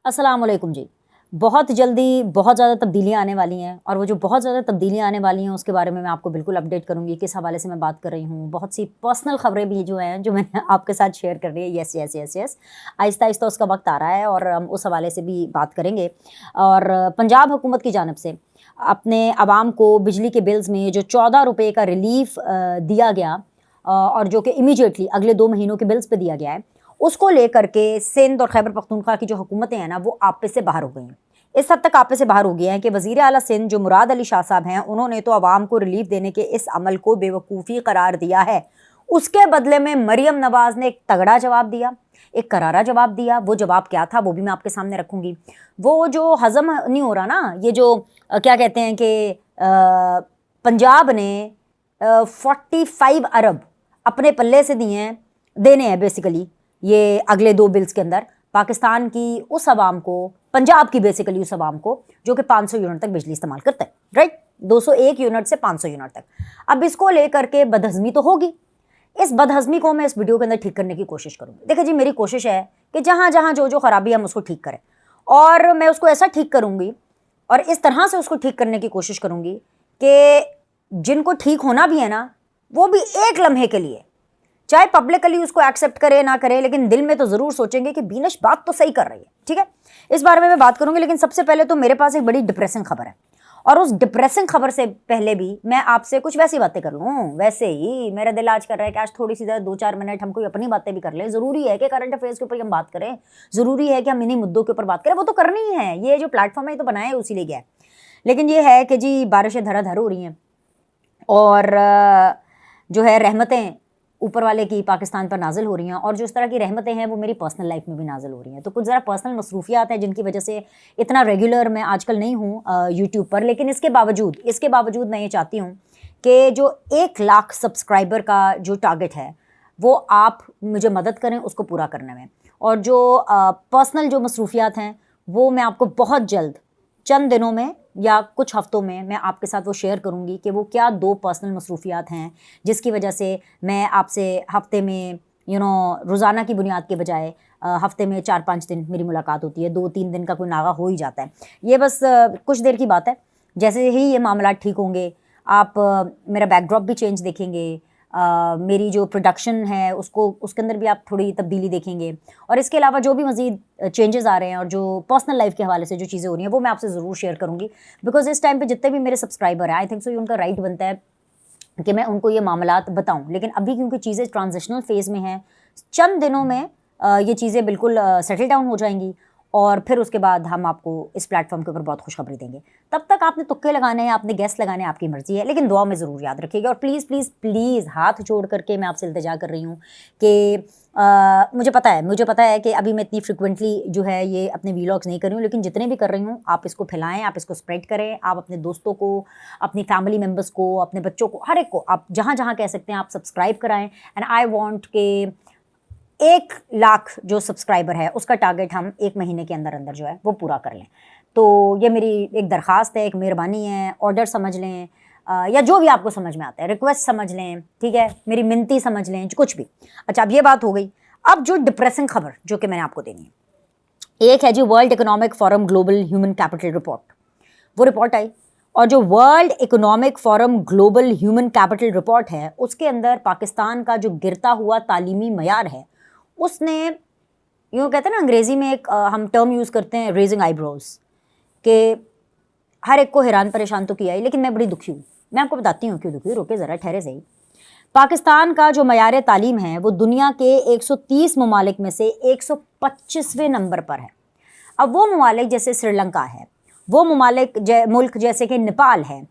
अस्सलाम वालेकुम जी। बहुत जल्दी बहुत ज़्यादा तब्दीलियाँ आने वाली हैं और वो जो बहुत ज़्यादा तब्दीलियाँ आने वाली हैं उसके बारे में मैं आपको बिल्कुल अपडेट करूँगी, किस हवाले से मैं बात कर रही हूँ। बहुत सी पर्सनल ख़बरें भी जो हैं जो मैंने आपके साथ शेयर कर रही है। यस। आहिस्ता-आहिस्ता उसका वक़्त आ रहा है और हम उस हवाले से भी बात करेंगे। और पंजाब हुकूमत की जानिब से अपने अवाम को बिजली के बिल्स में जो 14 रुपए का रिलीफ़ दिया गया और जो कि इमीडिएटली अगले 2 महीनों के बिल्स पे दिया गया है, उसको लेकर के सिंध और खैबर पख्तूनख्वा की जो हुकूमतें हैं ना, वो आपे से बाहर हो गई हैं। इस हद तक आपे से बाहर हो गए हैं कि वज़ीर आला सिंध जो मुराद अली शाह साहब हैं, उन्होंने तो आवाम को रिलीफ देने के इस अमल को बेवकूफ़ी करार दिया है। उसके बदले में मरियम नवाज़ ने एक तगड़ा जवाब दिया, एक करारा जवाब दिया। वो जवाब क्या था वो भी मैं आपके सामने रखूँगी। वो जो हज़म नहीं हो रहा ना, ये जो क्या कहते हैं कि पंजाब ने 45 अरब अपने पल्ले से दिए हैं, देने हैं बेसिकली ये अगले 2 बिल्स के अंदर पाकिस्तान की उस आवाम को, पंजाब की बेसिकली उस आवाम को जो कि 500 यूनिट तक बिजली इस्तेमाल करता है, राइट। 201 यूनिट से 500 यूनिट तक। अब इसको लेकर के बदहज़मी तो होगी। इस बदहज़मी को मैं इस वीडियो के अंदर ठीक करने की कोशिश करूँगी। देखिए जी, मेरी कोशिश है कि जहाँ जहाँ जो जो ख़राबी हम उसको ठीक करें, और मैं उसको ऐसा ठीक करूँगी और इस तरह से उसको ठीक करने की कोशिश करूँगी कि जिनको ठीक होना भी है ना, वो भी एक लम्हे के लिए, चाहे पब्लिकली उसको एक्सेप्ट करे ना करे, लेकिन दिल में तो ज़रूर सोचेंगे कि बीनश बात तो सही कर रही है। ठीक है, इस बारे में मैं बात करूँगी। लेकिन सबसे पहले तो मेरे पास एक बड़ी डिप्रेसिंग खबर है, और उस डिप्रेसिंग खबर से पहले भी मैं आपसे कुछ वैसी बातें कर लूँ। वैसे ही मेरा दिल आज कर रहा है कि आज थोड़ी सी 2-4 मिनट हम कोई अपनी बातें भी कर लें। ज़रूरी है कि करंट अफेयर्स के ऊपर हम बात करें, ज़रूरी है कि हम इन्हीं मुद्दों के ऊपर बात करें, वो तो करनी ही है। ये जो प्लेटफॉर्म है ये तो बनाया है उसी लिए गया है। लेकिन ये है कि जी बारिशें धड़ाधड़ हो रही हैं और जो है रहमतें ऊपर वाले की पाकिस्तान पर नाजिल हो रही हैं, और जो इस तरह की रहमतें हैं वो मेरी पर्सनल लाइफ में भी नाजिल हो रही हैं। तो कुछ ज़रा पर्सनल मसरूफियात हैं जिनकी वजह से इतना रेगुलर मैं आजकल नहीं हूँ यूट्यूब पर। लेकिन इसके बावजूद मैं ये चाहती हूँ कि जो 1 लाख सब्सक्राइबर का जो टारगेट है वो आप मुझे मदद करें उसको पूरा करने में। और जो पर्सनल जो मसरूफियात हैं वो मैं आपको बहुत जल्द, चंद दिनों में या कुछ हफ्तों में मैं आपके साथ वो शेयर करूंगी कि वो क्या 2 पर्सनल मसरूफियात हैं जिसकी वजह से मैं आपसे हफ्ते में रोज़ाना की बुनियाद के बजाय हफ्ते में 4-5 दिन मेरी मुलाकात होती है। 2-3 दिन का कोई नागा हो ही जाता है। ये बस कुछ देर की बात है। जैसे ही ये मामला ठीक होंगे, आप मेरा बैकड्रॉप भी चेंज देखेंगे, मेरी जो प्रोडक्शन है उसके अंदर भी आप थोड़ी तब्दीली देखेंगे, और इसके अलावा जो भी मज़ीद चेंजेस आ रहे हैं और जो पर्सनल लाइफ के हवाले से जो चीज़ें हो रही हैं वो मैं आपसे ज़रूर शेयर करूँगी। बिकॉज इस टाइम पे जितने भी मेरे सब्सक्राइबर हैं, आई थिंक सो ये उनका राइट बनता है कि मैं उनको ये मामलात बताऊँ। लेकिन अभी क्योंकि चीज़ें ट्रांजिशनल फेज़ में हैं, चंद दिनों में ये चीज़ें बिल्कुल सेटल डाउन हो जाएंगी, और फिर उसके बाद हम आपको इस प्लेटफॉर्म के ऊपर बहुत खुशखबरी देंगे। तब तक आपने तुक्के लगाने हैं, आपने गेस लगाने हैं, आपकी मर्ज़ी है, लेकिन दुआ में ज़रूर याद रखिएगा। और प्लीज़ प्लीज़ प्लीज़ हाथ जोड़ करके मैं आपसे इल्तिजा कर रही हूँ कि मुझे पता है कि अभी मैं इतनी फ्रिक्वेंटली जो है ये अपने वीलॉग्स नहीं कर रही हूँ, लेकिन जितने भी कर रही हूँ आप इसको फैलाएं, आप इसको स्प्रेड करें। आप अपने दोस्तों को, अपनी फैमिली मेम्बर्स को, अपने बच्चों को, हर एक को आप जहाँ जहाँ कह सकते हैं आप सब्सक्राइब कराएं। एंड आई वॉन्ट के 1 लाख जो सब्सक्राइबर है उसका टारगेट हम 1 महीने के अंदर अंदर जो है वो पूरा कर लें। तो ये मेरी एक दरख्वास्त है, एक मेहरबानी है, ऑर्डर समझ लें, या जो भी आपको समझ में आता है, रिक्वेस्ट समझ लें, ठीक है, मेरी मिन्नती समझ लें, कुछ भी। अच्छा, अब ये बात हो गई। अब जो डिप्रेसिंग खबर जो कि मैंने आपको देनी है, एक है जी World Economic Forum global human capital report. वो रिपोर्ट आई, और जो World Economic Forum global human capital report है उसके अंदर पाकिस्तान का जो गिरता हुआ तालीमी मयार है, उसने, यूँ कहते हैं ना अंग्रेज़ी में एक हम टर्म यूज़ करते हैं रेजिंग आईब्रोज, कि हर एक को हैरान परेशान तो किया ही। लेकिन मैं बड़ी दुखी हूँ। मैं आपको बताती हूँ क्यों दुखी हूँ, रोके ज़रा, ठहरे सही। पाकिस्तान का जो मयार तालीम है वो दुनिया के 130 ममालिक में से 125वें नंबर पर है। अब वो ममालिक जैसे श्रीलंका है, वो मुल्क जैसे कि नेपाल है,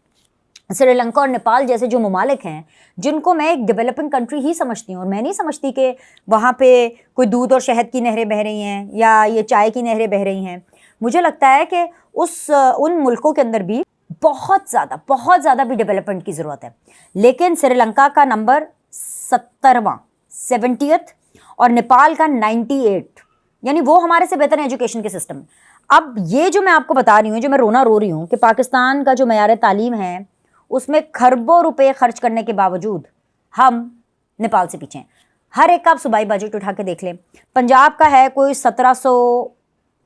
श्रीलंका और नेपाल जैसे जो ममालिक हैं जिनको मैं एक डेवलपिंग कंट्री ही समझती हूँ, और मैं नहीं समझती कि वहाँ पे कोई दूध और शहद की नहरें बह रही हैं या ये चाय की नहरें बह रही हैं। मुझे लगता है कि उन मुल्कों के अंदर भी बहुत ज़्यादा भी डेवलपमेंट की ज़रूरत है। लेकिन श्रीलंका का नंबर 70th और नेपाल का 98, यानी वो हमारे से बेहतर एजुकेशन के सिस्टम। अब ये जो मैं आपको बता रही हूँ, जो मैं रोना रो रही हूँ कि पाकिस्तान का जो मयार तालीम है उसमें खरबों रुपए खर्च करने के बावजूद हम नेपाल से पीछे हैं। हर एक का आप सूबाई बजट उठा के देख लें। पंजाब का है कोई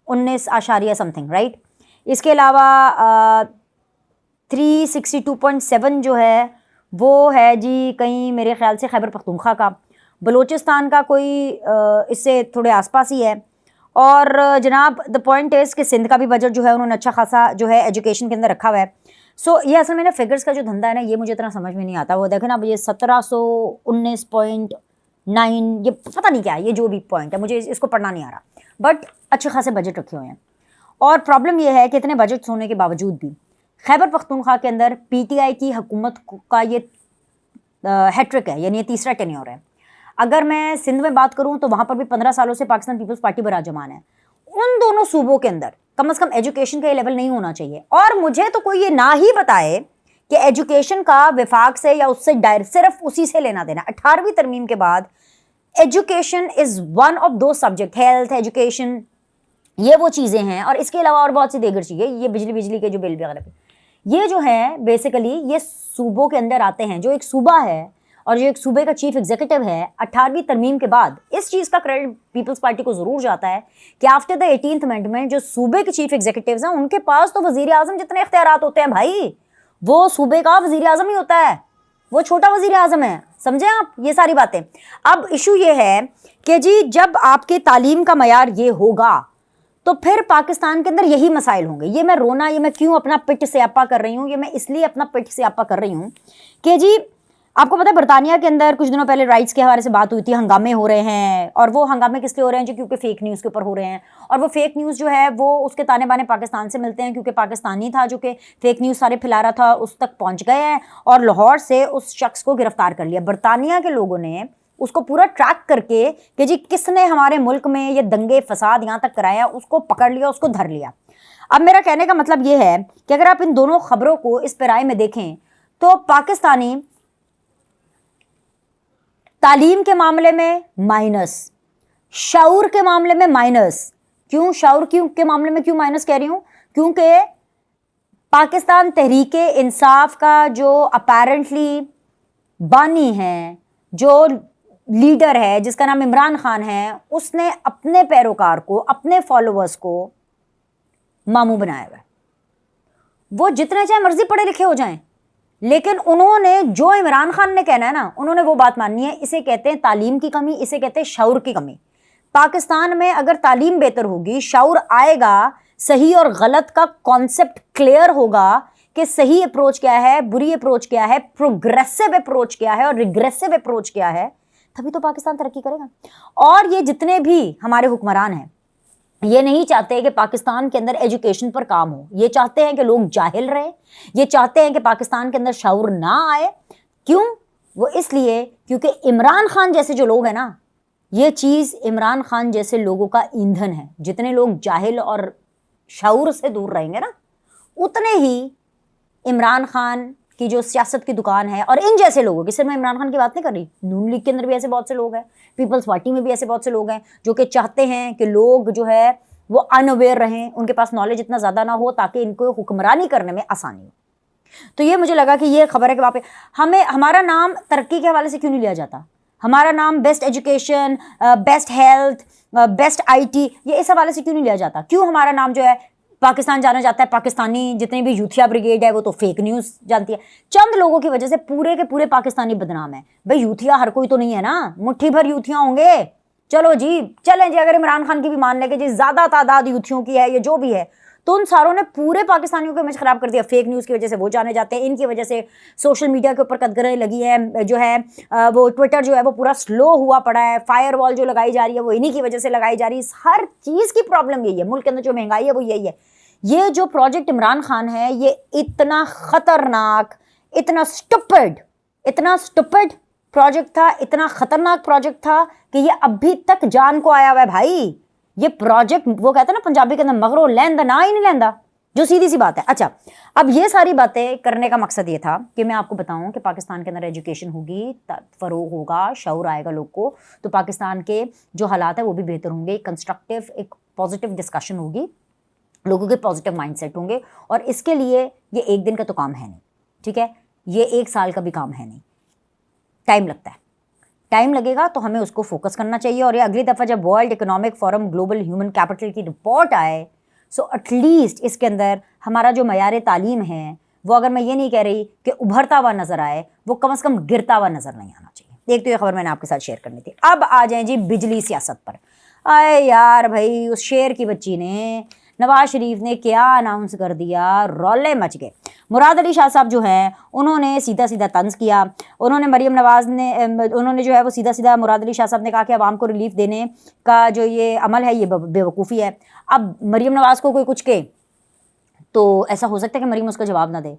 19 समथिंग, राइट। इसके अलावा 362.7 जो है वो है जी कहीं मेरे ख्याल से खैबर पख्तूनख्वा का, बलूचिस्तान का कोई इससे थोड़े आसपास ही है। और जनाब द पॉइंट इज़ कि सिंध का भी बजट जो है उन्होंने अच्छा खासा जो है एजुकेशन के अंदर रखा हुआ है। सो ये असल में ना फिगर्स का जो धंधा है ना, ये मुझे इतना समझ में नहीं आता। वो देखें ना, अब ये 1719.9 ये पता नहीं क्या है, ये जो भी पॉइंट है मुझे इसको पढ़ना नहीं आ रहा, बट अच्छे खासे बजट रखे हुए हैं। और प्रॉब्लम ये है कि इतने बजट्स होने के बावजूद भी खैबर पख्तूनख्वा के अंदर पीटीआई की हुकूमत का ये हैट्रिक है, यानी ये तीसरा टेन्योर है। अगर मैं सिंध में बात करूं तो वहाँ पर भी 15 सालों से पाकिस्तान पीपल्स पार्टी बराजमान है। उन दोनों सूबों के अंदर कम से कम एजुकेशन का ये लेवल नहीं होना चाहिए। और मुझे तो कोई ये ना ही बताए कि एजुकेशन का विफाक से या उससे डायरेक्ट सिर्फ उसी से लेना देना। 18वीं तरमीम के बाद एजुकेशन इज़ वन ऑफ दो सब्जेक्ट, हेल्थ, एजुकेशन, ये वो चीज़ें हैं। और इसके अलावा और बहुत सी दीगर चीज़ें, ये बिजली के जो बिल वगैरह पे, ये जो है बेसिकली ये सूबों के अंदर आते हैं। जो एक सूबा है और जो एक सूबे का चीफ एग्जीक्यूटिव है, 18वीं तरमीम के बाद इस चीज़ का क्रेडिट पीपल्स पार्टी को ज़रूर जाता है कि आफ्टर द 18th अमेंडमेंट जो सूबे के चीफ एग्जीक्यूटिव्स हैं उनके पास तो वज़ीर आज़म जितने इख्तियारात होते हैं भाई, वो सूबे का वज़ीर आज़म ही होता है, वो छोटा वज़ीर आज़म है। समझें आप ये सारी बातें। अब इशू ये है कि जी जब आपके तालीम का मयार ये होगा तो फिर पाकिस्तान के अंदर यही मसाइल होंगे। ये मैं रोना, ये मैं क्यों अपना पिट स्यापा कर रही हूँ, ये मैं इसलिए अपना पिट स्यापा कर रही हूँ कि जी आपको पता है बरतानिया के अंदर कुछ दिनों पहले राइट्स के हवाले से बात हुई थी, हंगामे हो रहे हैं। और वो हंगामे किस लिए हो रहे हैं? जो क्योंकि फेक न्यूज़ के ऊपर हो रहे हैं। और वो फेक न्यूज़ जो है वो उसके ताने बाने पाकिस्तान से मिलते हैं, क्योंकि पाकिस्तानी था जो कि फेक न्यूज़ सारे फैला रहा था, उस तक पहुँच गए हैं और लाहौर से उस शख्स को गिरफ्तार कर लिया। बरतानिया के लोगों ने उसको पूरा ट्रैक करके कि जी किसने हमारे मुल्क में ये दंगे फसाद यहाँ तक कराया, उसको पकड़ लिया, उसको धर लिया। अब मेरा कहने का मतलब ये है कि अगर आप इन दोनों खबरों को इस पैराए में देखें तो पाकिस्तानी तालीम के मामले में माइनस, शऊर के मामले में माइनस। क्यों शऊर के मामले में क्यों माइनस कह रही हूँ? क्योंकि पाकिस्तान तहरीके इंसाफ का जो अपेरेंटली बानी है, जो लीडर है जिसका नाम इमरान खान है, उसने अपने पैरोकार को, अपने फॉलोअर्स को मामू बनाया हुआ है। वो जितने चाहे मर्जी पढ़े लिखे हो जाएं, लेकिन उन्होंने जो इमरान खान ने कहना है ना, उन्होंने वो बात माननी है। इसे कहते हैं तालीम की कमी, इसे कहते हैं शऊर की कमी। पाकिस्तान में अगर तालीम बेहतर होगी, शऊर आएगा, सही और गलत का कॉन्सेप्ट क्लियर होगा कि सही अप्रोच क्या है, बुरी अप्रोच क्या है, प्रोग्रेसिव अप्रोच क्या है और रिग्रेसिव अप्रोच क्या है, तभी तो पाकिस्तान तरक्की करेगा। और ये जितने भी हमारे हुक्मरान हैं ये नहीं चाहते कि पाकिस्तान के अंदर एजुकेशन पर काम हो, ये चाहते हैं कि लोग जाहिल रहे, ये चाहते हैं कि पाकिस्तान के अंदर शऊर ना आए। क्यों? वो इसलिए क्योंकि इमरान खान जैसे जो लोग हैं ना, ये चीज़ इमरान खान जैसे लोगों का ईंधन है। जितने लोग जाहिल और शऊर से दूर रहेंगे ना, उतने ही इमरान खान की जो सियासत की दुकान है, और इन जैसे लोगों की, सिर्फ मैं इमरान खान की बात नहीं कर रही, नून लीग के अंदर भी ऐसे बहुत से लोग हैं, पीपल्स पार्टी में भी ऐसे बहुत से लोग हैं जो कि चाहते हैं कि लोग जो है वो अनअवेयर रहें, उनके पास नॉलेज इतना ज़्यादा ना हो ताकि इनको हुक्मरानी करने में आसानी हो। तो ये मुझे लगा कि ये खबर है कि वहाँ पे हमें हमारा नाम तरक्की के हवाले से क्यों नहीं लिया जाता? हमारा नाम best education, best health, best IT, ये इस हवाले से क्यों नहीं लिया जाता? क्यों हमारा नाम जो है पाकिस्तान जाना जाता है? पाकिस्तानी जितनी भी यूथिया ब्रिगेड है वो तो फेक न्यूज़ जानती है। चंद लोगों की वजह से पूरे के पूरे पाकिस्तानी बदनाम है। भाई यूथिया हर कोई तो नहीं है ना, मुट्ठी भर यूथिया होंगे। चलो जी, चलें जी, अगर इमरान खान की भी मान लें कि जी ज़्यादा तादाद यूथियों की है, ये जो भी है, तो उन सारों ने पूरे पाकिस्तानियों को इमेज ख़राब कर दिया। फेक न्यूज़ की वजह से वो जाने जाते हैं, इनकी वजह से सोशल मीडिया के ऊपर कदगरें लगी है, जो है वो ट्विटर जो है वो पूरा स्लो हुआ पड़ा है, फायर वॉल जो लगाई जा रही है वो इन्हीं की वजह से लगाई जा रही है। हर चीज़ की प्रॉब्लम यही है, मुल्क के अंदर जो महंगाई है वो यही है। ये जो प्रोजेक्ट इमरान खान है ये इतना ख़तरनाक, इतना स्टुपिड प्रोजेक्ट था, इतना ख़तरनाक प्रोजेक्ट था कि ये अभी तक जान को आया हुआ है भाई। ये प्रोजेक्ट, वो कहते हैं ना पंजाबी के अंदर, मगरो लैंदा ना ही नहीं लैंदा, जो सीधी सी बात है। अच्छा, अब ये सारी बातें करने का मकसद ये था कि मैं आपको बताऊं कि पाकिस्तान के अंदर एजुकेशन होगी, फ़रोग होगा, शऊर आएगा लोग को, तो पाकिस्तान के जो हालात है वो भी बेहतर होंगे। कंस्ट्रक्टिव, एक पॉजिटिव डिस्कशन होगी, लोगों के पॉजिटिव माइंडसेट होंगे। और इसके लिए ये एक दिन का तो काम है नहीं, ठीक है, ये 1 साल का भी काम है नहीं, टाइम लगता है। ٹائم لگے گا تو ہمیں اس کو فوکس کرنا چاہیے. اور یہ اگلی دفعہ جب world economic forum global human capital کی رپورٹ آئے سو ایٹ لیسٹ اس کے اندر ہمارا جو معیار تعلیم ہے وہ, اگر میں یہ نہیں کہہ رہی کہ ابھرتا ہوا نظر آئے, وہ کم از کم گرتا ہوا نظر نہیں آنا چاہیے. ایک تو یہ خبر میں نے آپ کے ساتھ شیئر کرنی تھی. اب آ جائیں جی بجلی سیاست پر. آئے یار بھائی, اس شیر کی بچی نے, نواز شریف نے کیا اناؤنس کر دیا, رولے مچ گئے. مراد علی شاہ صاحب جو ہیں انہوں نے سیدھا سیدھا طنز کیا. انہوں نے مریم نواز نے انہوں نے جو ہے وہ سیدھا سیدھا مراد علی شاہ صاحب نے کہا کہ عوام کو ریلیف دینے کا جو یہ عمل ہے یہ بے وقوفی ہے. اب مریم نواز کو کوئی کچھ کہے تو ایسا ہو سکتا ہے کہ مریم اس کا جواب نہ دے.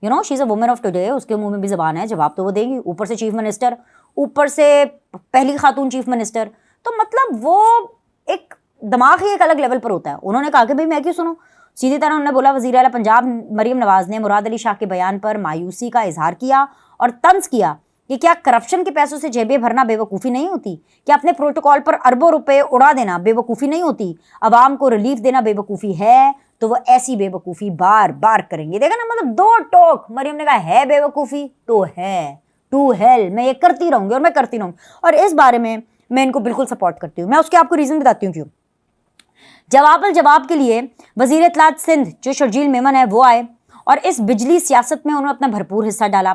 You know she is a woman of today, اس کے منہ میں بھی زبان ہے, جواب تو وہ دیں گی. اوپر سے چیف منسٹر, اوپر سے پہلی خاتون چیف منسٹر, تو مطلب وہ ایک دماغ ہی ایک الگ لیول پر ہوتا ہے. انہوں نے کہا کہ بھائی میں کیوں سنوں. سیدھی طرح انہوں نے بولا وزیر اعلیٰ پنجاب مریم نواز نے مراد علی شاہ کے بیان پر مایوسی کا اظہار کیا اور طنز کیا کہ کیا کرپشن کے پیسوں سے جیبیں بھرنا بے وقوفی نہیں ہوتی, کیا اپنے پروٹوکول پر اربوں روپے اڑا دینا بے وقوفی نہیں ہوتی, عوام کو ریلیف دینا بے وقوفی ہے تو وہ ایسی بے وقوفی بار بار کریں گے. دیکھا نا, مطلب دو ٹوک. مریم نے کہا ہے بے وقوفی تو ہے, ٹو ہیل, میں یہ کرتی رہوں گی اور میں کرتی رہوں گی. اور اس بارے میں ان کو بالکل سپورٹ کرتی ہوں. میں اس کے آپ کو ریزن بتاتی ہوں کیوں. جواب الجواب کے لیے وزیر اطلاعات سندھ جو شرجیل میمن ہے وہ آئے اور اس بجلی سیاست میں انہوں نے اپنا بھرپور حصہ ڈالا.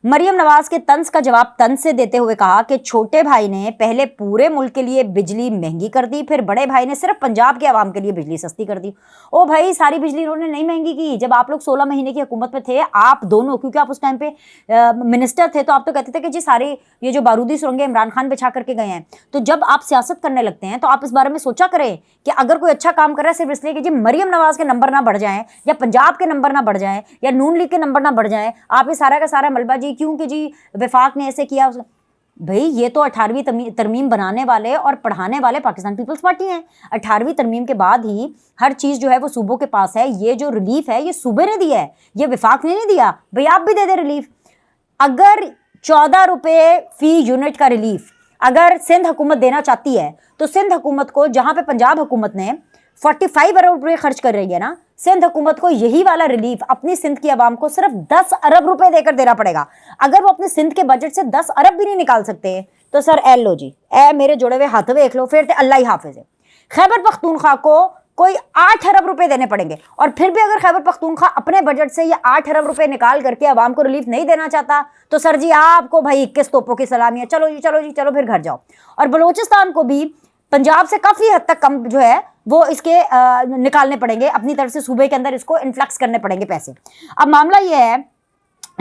مریم نواز کے طنز کا جواب طنز سے دیتے ہوئے کہا کہ چھوٹے بھائی نے پہلے پورے ملک کے لیے بجلی مہنگی کر دی, پھر بڑے بھائی نے صرف پنجاب کے عوام کے لیے بجلی سستی کر دی. او بھائی, ساری بجلی انہوں نے نہیں مہنگی کی. جب آپ لوگ 16 مہینے کی حکومت میں تھے, آپ دونوں, کیونکہ آپ اس ٹائم پہ منسٹر تھے, تو آپ تو کہتے تھے کہ جی سارے یہ جو بارودی سرنگیں عمران خان بچھا کر کے گئے ہیں. تو جب آپ سیاست کرنے لگتے ہیں تو آپ اس بارے میں سوچا کریں کہ اگر کوئی اچھا کام کر رہا ہے صرف اس لیے کہ جی مریم نواز کے نمبر نہ بڑھ جائیں یا پنجاب کے نمبر نہ بڑھ جائیں یا نون لیگ کے نمبر نہ بڑھ جائیں, آپ یہ سارا کا سارا ملبہ جی کیوں کہ جی وفاق نے ایسے کیا. بھئی یہ تو 18ویں ترمیم بنانے والے اور پڑھانے والے پاکستان پیپلز پارٹی ہیں. 18ویں ترمیم کے بعد ہی ہر چیز جو ہے وہ صوبوں کے پاس ہے. یہ جو ریلیف ہے یہ صوبے نے دیا ہے, یہ وفاق نے نہیں دیا. بھئی آپ بھی دے دیں ریلیف. اگر 14 روپے فی یونٹ کا ریلیف اگر سندھ حکومت دینا چاہتی ہے تو سندھ حکومت کو, جہاں پہ پنجاب حکومت نے 45 ارب روپے خرچ کر رہی ہے نا, سندھ حکومت کو یہی والا ریلیف اپنی سندھ کی عوام کو صرف 10 ارب روپے دے کر دینا پڑے گا. اگر وہ اپنے سندھ کے بجٹ سے 10 ارب بھی نہیں نکال سکتے تو سر اے لو جی, اے میرے جوڑے ہوئے ہاتھ دیکھ لو, پھر اللہ ہی حافظ ہے. خیبر پختونخوا کو کوئی 8 ارب روپے دینے پڑیں گے, اور پھر بھی اگر خیبر پختونخوا اپنے بجٹ سے یہ 8 ارب روپے نکال کر کے عوام کو ریلیف نہیں دینا چاہتا تو سر جی آپ کو بھائی 21 توپوں کی سلامی ہے, چلو جی چلو جی چلو پھر گھر جاؤ. اور بلوچستان کو بھی پنجاب سے کافی حد تک کم جو ہے وہ اس کے نکالنے پڑیں گے, اپنی طرف سے صوبے کے اندر اس کو انفلکس کرنے پڑیں گے پیسے. اب معاملہ یہ ہے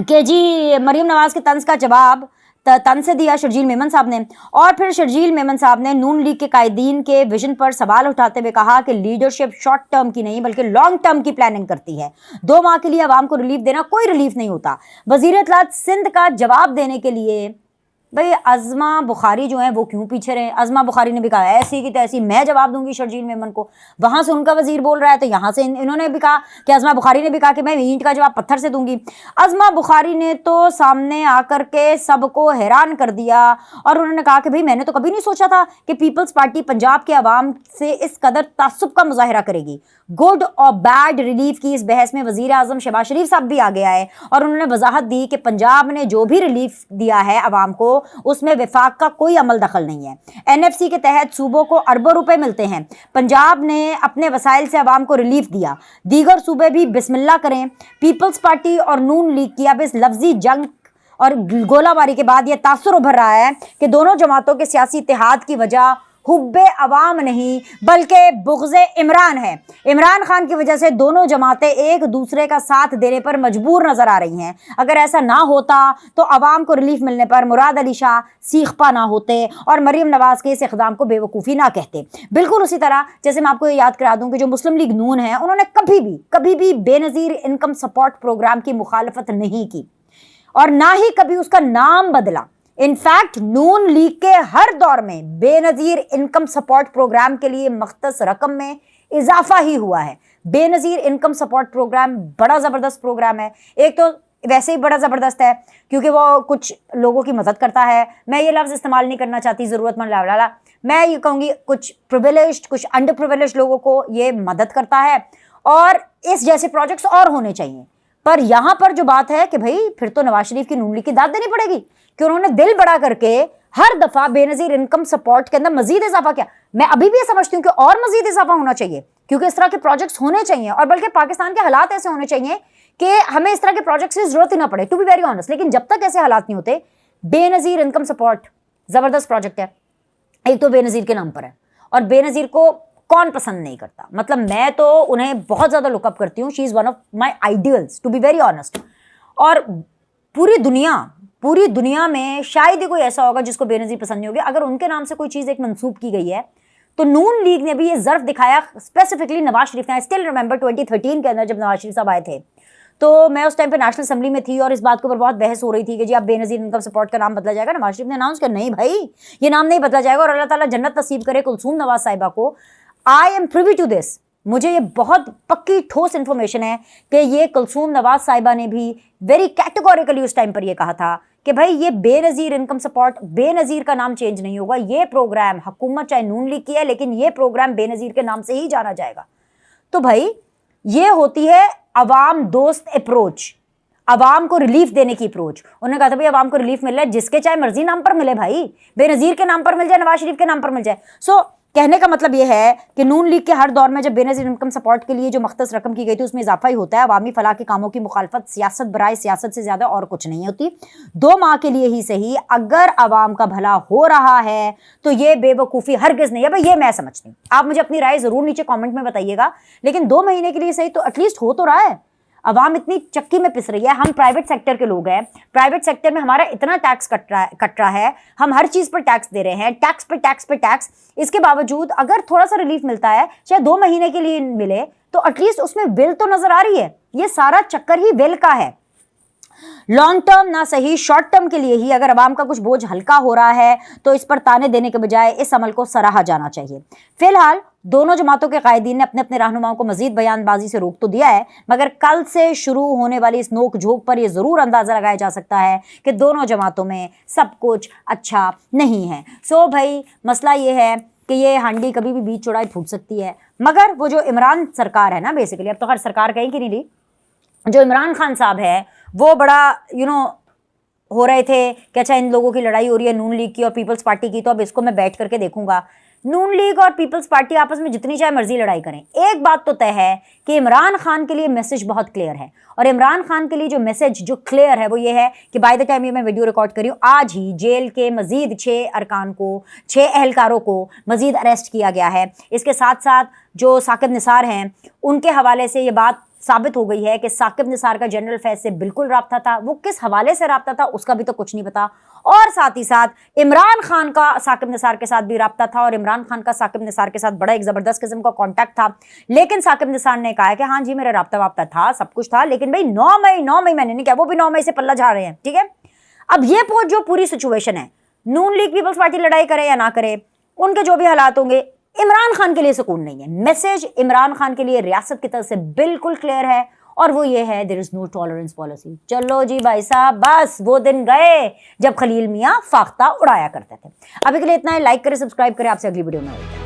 کہ جی مریم نواز کے طنز کا جواب طنز سے دیا شرجیل میمن صاحب نے, اور پھر شرجیل میمن صاحب نے نون لیگ کے قائدین کے ویژن پر سوال اٹھاتے ہوئے کہا کہ لیڈرشپ شارٹ ٹرم کی نہیں بلکہ لانگ ٹرم کی پلاننگ کرتی ہے. 2 ماہ کے لیے عوام کو ریلیف دینا کوئی ریلیف نہیں ہوتا. وزیر اطلاعات سندھ کا جواب دینے کے لیے بھئی عظمہ بخاری جو ہیں وہ کیوں پیچھے رہے. عظمہ بخاری نے بھی کہا ایسی کی تیسی میں جواب دوں گی شرجیل میمن کو. وہاں سے ان کا وزیر بول رہا ہے تو یہاں سے انہوں نے بھی کہا کہ عظمہ بخاری نے بھی کہا کہ میں اینٹ کا جواب پتھر سے دوں گی. عظمہ بخاری نے تو سامنے آ کر کے سب کو حیران کر دیا اور انہوں نے کہا کہ بھئی میں نے تو کبھی نہیں سوچا تھا کہ پیپلز پارٹی پنجاب کے عوام سے اس قدر تعصب کا مظاہرہ کرے گی. گڈ اور بیڈ ریلیف کی اس بحث میں وزیر اعظم شہباز شریف صاحب بھی آگے آئے اور انہوں نے وضاحت دی کہ پنجاب نے جو بھی ریلیف دیا ہے عوام کو اس میں وفاق کا کوئی عمل دخل نہیں ہے. این ایف سی کے تحت صوبوں کو اربوں روپے ملتے ہیں. پنجاب نے اپنے وسائل سے عوام کو ریلیف دیا, دیگر صوبے بھی بسم اللہ کریں. پیپلز پارٹی اور نون لیگ کی اب اس لفظی جنگ اور گولہ باری کے بعد یہ تاثر ابھر رہا ہے کہ دونوں جماعتوں کے سیاسی اتحاد کی وجہ حب عوام نہیں بلکہ بغض عمران ہے. عمران خان کی وجہ سے دونوں جماعتیں ایک دوسرے کا ساتھ دینے پر مجبور نظر آ رہی ہیں. اگر ایسا نہ ہوتا تو عوام کو ریلیف ملنے پر مراد علی شاہ سیخ پا نہ ہوتے اور مریم نواز کے اس اقدام کو بے وقوفی نہ کہتے. بالکل اسی طرح جیسے میں آپ کو یہ یاد کرا دوں کہ جو مسلم لیگ نون ہے انہوں نے کبھی بھی بے نظیر انکم سپورٹ پروگرام کی مخالفت نہیں کی اور نہ ہی کبھی اس کا نام بدلا. انفیکٹ نون لیگ کے ہر دور میں بے نظیر انکم سپورٹ پروگرام کے لیے مختص رقم میں اضافہ ہی ہوا ہے. بے نظیر انکم سپورٹ پروگرام بڑا زبردست پروگرام ہے. ایک تو ویسے ہی بڑا زبردست ہے کیونکہ وہ کچھ لوگوں کی مدد کرتا ہے. میں یہ لفظ استعمال نہیں کرنا چاہتی ضرورت مند لالا, میں یہ کہوں گی کچھ پریویلیجڈ کچھ انڈر پریویلیجڈ لوگوں کو یہ مدد کرتا ہے اور اس جیسے پروجیکٹس اور ہونے چاہیے. پر یہاں پر جو بات ہے کہ بھئی پھر تو نواز شریف کی نون لیگ کی داد دینی پڑے گی कि उन्होंने दिल बड़ा करके हर दफा बेनजीर इनकम सपोर्ट के अंदर मजीद इजाफा किया। मैं अभी भी ये समझती हूँ कि और मजीद इजाफा होना चाहिए, क्योंकि इस तरह के प्रोजेक्ट्स होने चाहिए, और बल्कि पाकिस्तान के हालात ऐसे होने चाहिए कि हमें इस तरह के प्रोजेक्ट्स की जरूरत ही ना पड़े, टू बी वेरी ऑनेस्ट। लेकिन जब तक ऐसे हालात नहीं होते, बेनजीर इनकम सपोर्ट जबरदस्त प्रोजेक्ट है। एक तो बेनजीर के नाम पर है, और बेनजीर को कौन पसंद नहीं करता, मतलब मैं तो उन्हें बहुत ज्यादा लुकअप करती हूँ। She is one of my ideals, to be very honest. और पूरी दुनिया में शायद ही कोई ऐसा होगा जिसको बेनजीर पसंद नहीं होगी। अगर उनके नाम से कोई चीज एक मंसूब की गई है, तो नून लीग ने भी ये ज़र्फ दिखाया, स्पेसिफिकली नवाज शरीफ ने। आई स्टिल रिमेंबर 2013 के अंदर जब नवाज शरीफ साहब आए थे, तो मैं उस टाइम पे नेशनल असेंबली में थी और इस बात के ऊपर बहुत बहस हो रही थी कि जी आप बेनजीर इनकम सपोर्ट का नाम बदला जाएगा। नवाज शरीफ ने अनाउंस किया, नहीं भाई ये नाम नहीं बदला जाएगा, और अल्लाह ताला जन्नत नसीब करे कुलसूम नवाज साहिबा को। I am privy to this, मुझे ये बहुत पक्की ठोस इन्फॉर्मेशन है कि ये कुलसूम नवाज साहिबा ने भी वेरी कैटेगोरिकली उस टाइम पर ये कहा था कि भाई ये बेनजीर इनकम सपोर्ट, बेनजीर का नाम चेंज नहीं होगा, ये प्रोग्राम हुकूमत चाहे नून लीग की है, लेकिन ये प्रोग्राम बेनजीर के नाम से ही जाना जाएगा। तो भाई ये होती है अवाम दोस्त अप्रोच, अवाम को रिलीफ देने की अप्रोच। उन्होंने कहा था भाई अवाम को रिलीफ मिल रहा है, जिसके चाहे मर्जी नाम पर मिले भाई, बेनजीर के नाम पर मिल जाए, नवाज शरीफ के नाम पर मिल जाए। सो कहने का मतलब यह है कि नून लीग के हर दौर में जब बेनजीर इनकम सपोर्ट के लिए जो मख्तस रकम की गई थी उसमें इजाफा ही होता है। अवामी फलाह के कामों की मुखालफत सियासत बराए सियासत से ज्यादा और कुछ नहीं होती। 2 माह के लिए ही सही, अगर अवाम का भला हो रहा है तो ये बेवकूफ़ी हरगिज़ नहीं है। भाई ये मैं समझती हूँ, आप मुझे अपनी राय जरूर नीचे कॉमेंट में बताइएगा, लेकिन 2 महीने के लिए सही तो एटलीस्ट हो तो रहा है। अवाम इतनी चक्की में पिस रही है, हम प्राइवेट सेक्टर के लोग हैं, प्राइवेट सेक्टर में हमारा इतना टैक्स कट रहा है, हम हर चीज़ पर टैक्स दे रहे हैं, टैक्स पे टैक्स पे टैक्स। इसके बावजूद अगर थोड़ा सा रिलीफ मिलता है, चाहे 2 महीने के लिए मिले, तो एटलीस्ट उसमें विल तो नजर आ रही है। ये सारा चक्कर ही विल का है, लॉन्ग टर्म ना सही शॉर्ट टर्म के लिए ही। अगर अवाम का कुछ बोझ हल्का हो रहा है तो इस पर ताने देने के बजाय इस अमल को सराहा जाना चाहिए। फिलहाल दोनों जमातों के कायदीन ने अपने अपने रहनुमाओं को मजीद बयानबाजी से रोक तो दिया है, मगर कल से शुरू होने वाली इस नोक झोंक पर यह जरूर अंदाजा लगाया जा सकता है कि दोनों जमातों में सब कुछ अच्छा नहीं है। सो भाई मसला ये है कि ये हांडी कभी भी बीच चौड़ाई फूट सकती है, मगर वो जो इमरान सरकार है ना, बेसिकली अब तो हर सरकार कहीं की नहीं ली, जो इमरान खान साहब है वो बड़ा हो रहे थे कि अच्छा इन लोगों की लड़ाई हो रही है नून लीग की और पीपल्स पार्टी की, तो अब इसको मैं बैठ करके देखूंगा। नून लीग और पीपल्स पार्टी आपस में जितनी चाहे मर्जी लड़ाई करें, एक बात तो तय है कि इमरान खान के लिए मैसेज बहुत क्लियर है। और इमरान खान के लिए जो मैसेज जो क्लियर है वो ये है कि बाय द टाइम ये मैं वीडियो रिकॉर्ड कर रही हूँ, आज ही जेल के मजीद 6 अरकान को, 6 एहलकारों को मजीद अरेस्ट किया गया है। इसके साथ साथ जो साकिब निसार हैं उनके हवाले से ये बात साबित हो गई है कि साकिब निसार का जनरल फैज से बिल्कुल राब्ता था, वो किस हवाले से राब्ता था उसका भी तो कुछ नहीं पता। और साथ ही साथ इमरान खान का साकिब निसार के साथ भी राब्ता था, और इमरान खान का साकिब निसार के साथ बड़ा एक ज़बरदस्त किस्म का कॉन्टैक्ट था। लेकिन साकिब निसार ने कहा है कि हाँ जी मेरा राब्ता वाब्ता था, सब कुछ था, लेकिन भाई 9 मई मैंने नहीं किया, वो भी 9 मई से पल्ला झाड़ रहे हैं, ठीक है। अब ये जो पूरी सिचुएशन है, नून लीग पीपल्स पार्टी लड़ाई करे या ना करे, उनके जो भी हालात होंगे, इमरान खान के लिए सुकून नहीं है। मैसेज इमरान खान के लिए रियासत की तरफ से बिल्कुल क्लियर है, और वो ये है there is no tolerance policy. चलो जी भाई साहब, बस वो दिन गए जब खलील मियां फाख्ता उड़ाया करते थे। अभी के लिए इतना है, लाइक करें, सब्सक्राइब करें, आपसे अगली वीडियो में होगा।